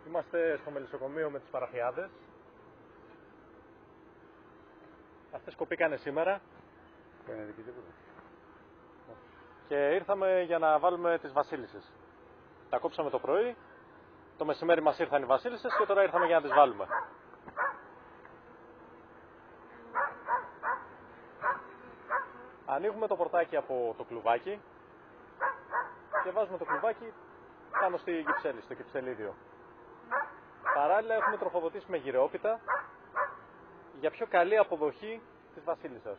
Είμαστε στο μελισσοκομείο με τις παραφιάδες. Αυτές κοπήκανε σήμερα. Και ήρθαμε για να βάλουμε τις βασίλισσες. Τα κόψαμε το πρωί, το μεσημέρι μας ήρθαν οι βασίλισσες και τώρα ήρθαμε για να τις βάλουμε. Ανοίγουμε το πορτάκι από το κλουβάκι και βάζουμε το κλουβάκι πάνω στη κυψέλη, στο κυψελίδιο. Παράλληλα έχουμε τροφοδοτήσει με γυρεόπιτα για πιο καλή αποδοχή της βασίλισσας.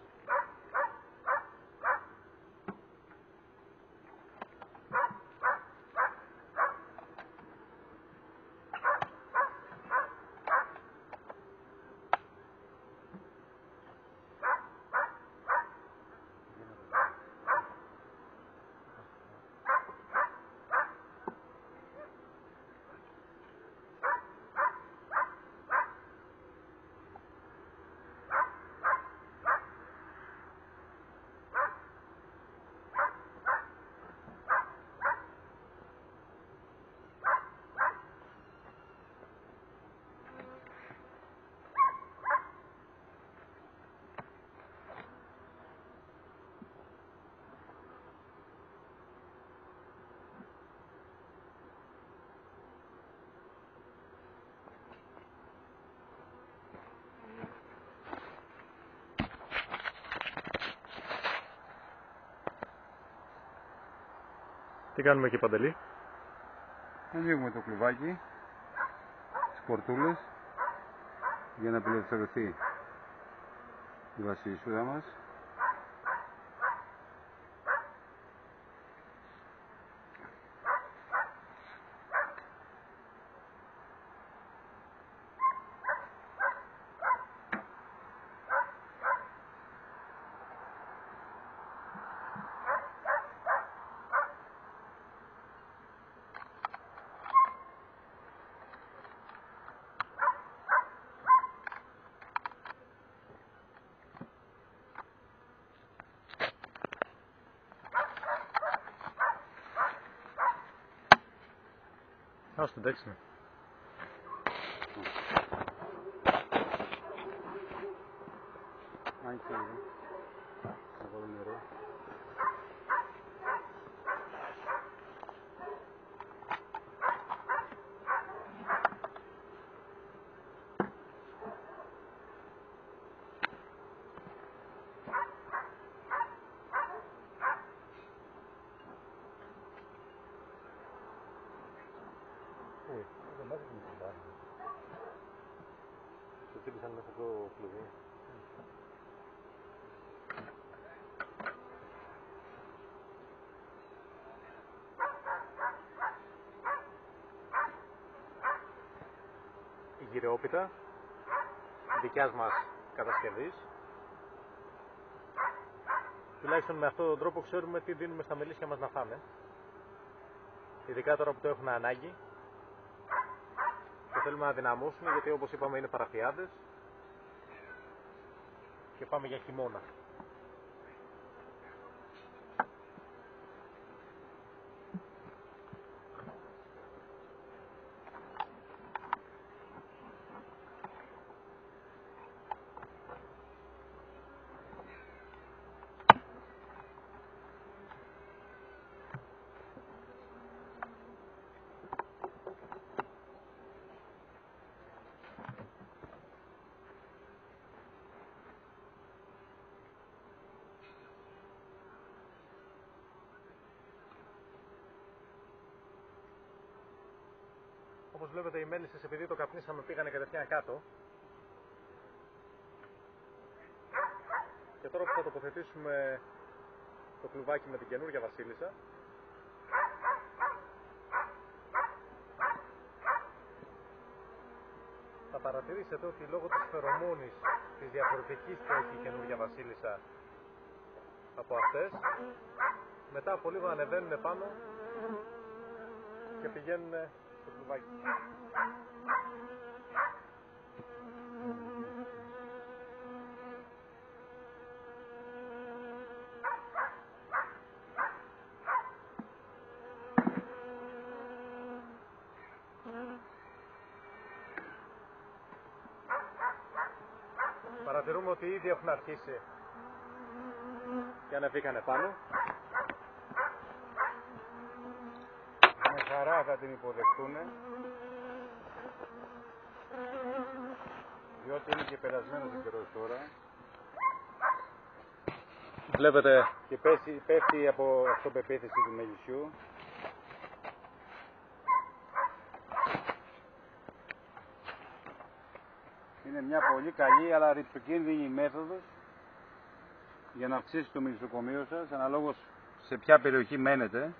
Τι κάνουμε εκεί, Παντελή? Ανοίγουμε το κλουβάκι, τις πορτούλες, για να απελευθερωθεί η βασιλισσούδα μας. Ας την τέξουμε. Άνοιξε εδώ. Θα βάλω νερό. Το τύπησαν μέσα το κλουβί. Η γυρεόπιτα δικιάς μας κατασκευής. Τουλάχιστον με αυτόν τον τρόπο ξέρουμε τι δίνουμε στα μελίσια μας να φάμε. Ειδικά τώρα που το έχουν ανάγκη. Και θέλουμε να δυναμώσουμε, γιατί όπως είπαμε είναι παραφιάδες και πάμε για χειμώνα. Όπως βλέπετε οι μέλισσες, επειδή το καπνίσαμε, πήγανε κατευθείαν κάτω. Και τώρα που θα τοποθετήσουμε το κλουβάκι με την καινούργια βασίλισσα, θα παρατηρήσετε ότι λόγω της φερομόνης της διαφορετικής που έχει η καινούργια βασίλισσα από αυτές, μετά από λίγο ανεβαίνουν πάνω και πηγαίνουν στο κλουβάκι. ότι ήδη έχουν αρχίσει και ανεβήκανε πάνω. Με χαρά θα την υποδεχτούν, διότι είναι και περασμένος ο καιρός τώρα. Βλέπετε Και πέφτει από αυτοπεποίθηση του μελισσιού. Είναι μια πολύ καλή αλλά ρισκοκίνδυνη μέθοδος για να αυξήσει το μελισσοκομείο σας, αναλόγως σε ποια περιοχή μένετε.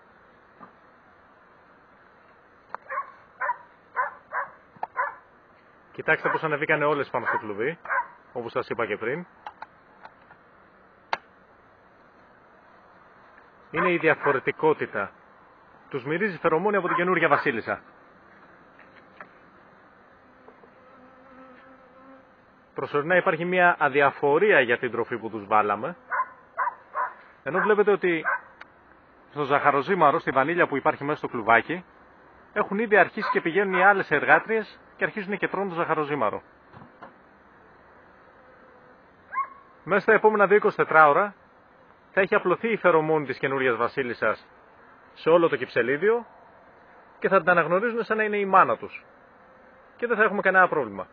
Κοιτάξτε πως ανεβήκανε όλες πάνω στο κλουβί, όπως σας είπα και πριν. Είναι η διαφορετικότητα. Τους μυρίζει φερομόνι από την καινούργια βασίλισσα. Προσωρινά υπάρχει μια αδιαφορία για την τροφή που τους βάλαμε. Ενώ βλέπετε ότι στο ζαχαροζύμαρο, στη βανίλια που υπάρχει μέσα στο κλουβάκι, έχουν ήδη αρχίσει και πηγαίνουν οι άλλες εργάτριες και αρχίζουν και τρώνε το ζαχαροζύμαρο. Μέσα στα επόμενα 2-24 ώρα θα έχει απλωθεί η φερομόνη της καινούριας βασίλισσας σε όλο το κυψελίδιο και θα την αναγνωρίζουν σαν να είναι η μάνα τους. Και δεν θα έχουμε κανένα πρόβλημα.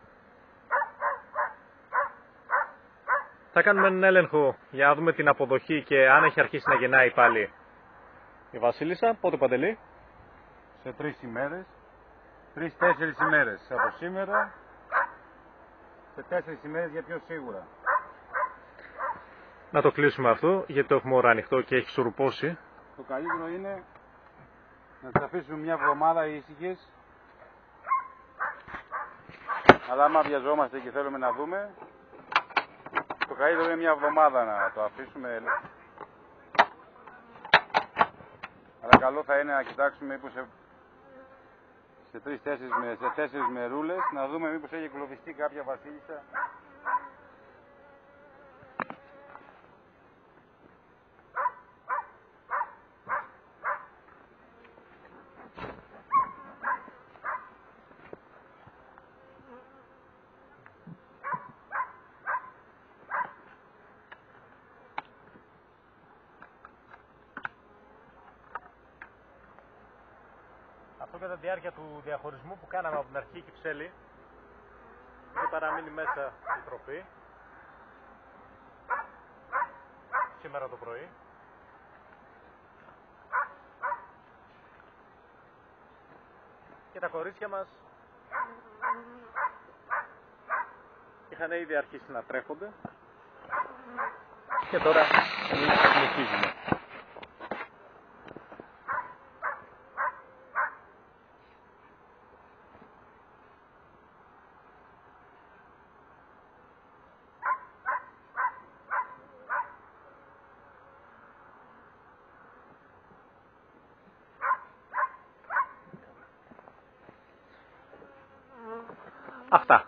Θα κάνουμε έναν έλεγχο για να δούμε την αποδοχή και αν έχει αρχίσει να γεννάει πάλι η βασίλισσα. Πότε, Παντελή? Σε 3 ημέρες, 3-4 ημέρες από σήμερα, σε 4 ημέρες για πιο σίγουρα. Να το κλείσουμε αυτό, γιατί το έχουμε ώρα ανοιχτό και έχει σουρουπώσει. Το καλύτερο είναι να τις αφήσουμε μια εβδομάδα ήσυχες, αλλά άμα βιαζόμαστε και θέλουμε να δούμε, το καλύτερο είναι μια εβδομάδα να το αφήσουμε. Αλλά καλό θα είναι να κοιτάξουμε μήπως σε 4 μερούλες να δούμε μήπως έχει εκλοβιστεί κάποια βασίλισσα. Αυτό κατά τη διάρκεια του διαχωρισμού που κάναμε από την αρχή κυψέλη, είχε παραμείνει μέσα η τροφή σήμερα το πρωί. Και τα κορίτσια μας είχαν ήδη αρχίσει να τρέφονται και τώρα συνεχίζουμε. Αυτά.